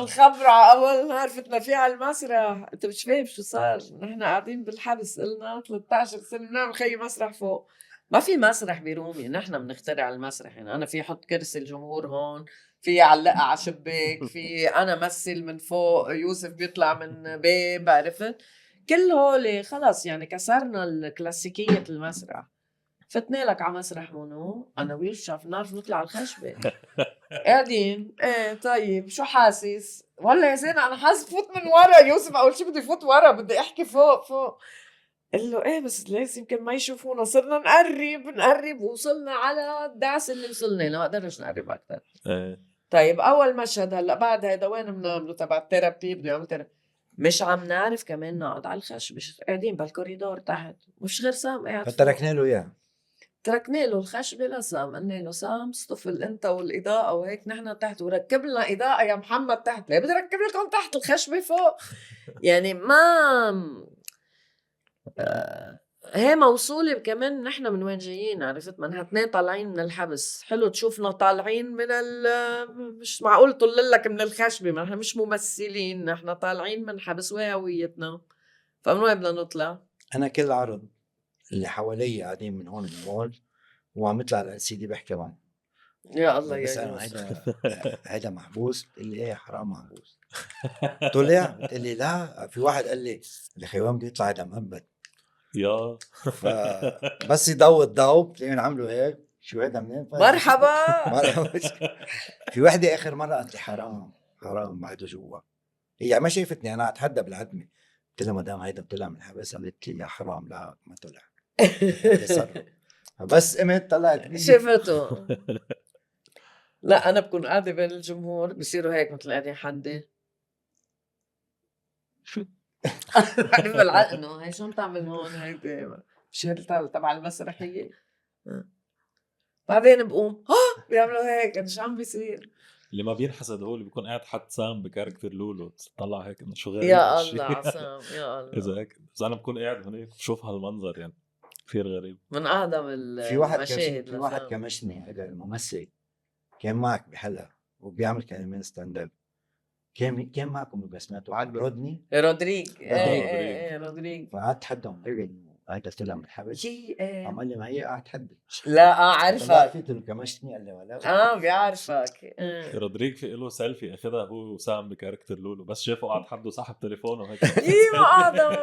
الخبر على اول نهار فتنا فيه على المسرح. انت مش فاهم شو صار. نحن قاعدين بالحبس قلنا 13 سنه بنعمل خي مسرح فوق. ما في مسرح برومي، نحن بنخترع المسرح. يعني انا في حط كرسي الجمهور هون، في علقها على شباك، في انا مثل من فوق، يوسف بيطلع من باب، عرفت؟ كل هولي خلص يعني كسرنا الكلاسيكية المسرح. فتنا لك على مسرح مونو انا ويرشف نعرف نطلع على الخشبة. قاعدين ايه طيب شو حاسس؟ والله يا زينة انا حاسس فوت من ورا. يوسف اول شي بدي فوت ورا، بدي احكي فوق. قال له ايه بس لازم يمكن ما يشوفونا. صرنا نقرب ووصلنا على الدعسة اللي وصلنا له، ما قدرناش نقرب اكثر. طيب اول مشهد هلا بعد هيدا وين بنعمله تبع الثيرابي، بده يعمل ثيرابي. مش عم نعرف كمان نقعد على الخش، مش قاعدين بالكوريدور تحت، مش غير سام قاعد. فتركنا له اياه، تركنا له الخشبة لسام، قلنا له سام اصطفل انت والاضاءة وهيك نحن تحت، وركب لنا اضاءة يا محمد تحت. ليه بدي ركب لكم تحت الخشبة فوق؟ يعني ما هي موصولة كمان نحن من وين جايين، عرفت؟ من هاتنين طالعين من الحبس. حلو تشوفنا طالعين من مش معقول طل لك من الخشبة، ما نحن مش ممثلين، نحن طالعين من حبس وهويتنا. فمن وين بدنا نطلع؟ انا كل عرض اللي حوالي قاعدين من هون من المول وعم يطلع على LCD بحكي معه يا الله بس يا انا يوسف. هيدا محبوس. بتقول لي ايه حرام محبوس. طلع بتقول لي لا. في واحد قال لي الخيوان بده يطلع هيدا مهبل يا بس يضوء بتلاقيهم عملوا هيك شو هيدا منين مرحبا. في وحده اخر مره قالت لي حرام بعده جوا. هي ما شافتني انا اتحدى بالعتمه. قلت لها مدام هيدا طلع من الحبس. قالت لي يا حرام لا ما طلع. بس قمت طلعت شفته. لا انا بكون قاعده بين الجمهور بصيروا هيك مثل قاعدين حدي. بعرف العقل انه هي شو عم تعمل هون، هيدي مش تبع المسرحيه. بعدين بقوم بيعملوا هيك شو عم بيصير. اللي ما بينحسد هو اللي بيكون قاعد حد سام بكاركتر لولو، تطلع هيك انه شو غريب يا الله عصام يا الله. اذا هيك اذا انا بكون قاعد هناك بشوف هالمنظر يعني كثير غريب. من اعظم المشاهد. في واحد كمشني هذا الممثل كان معك بحلقه وبيعمل كلمين ستاند اب. كان معكم بسمته رودريغ. فقعدت حدهم هيدا طلع من الحبس. عم قال لي ما هي قاعد حد. لا عارفك. فيت كمشني قال لي ولا بيعرفك. رودريغ في له سيلفي اخذها هو وسام بكاركتر لولو، بس شافه قاعد حده سحب تليفونه هيك. ما اعظم.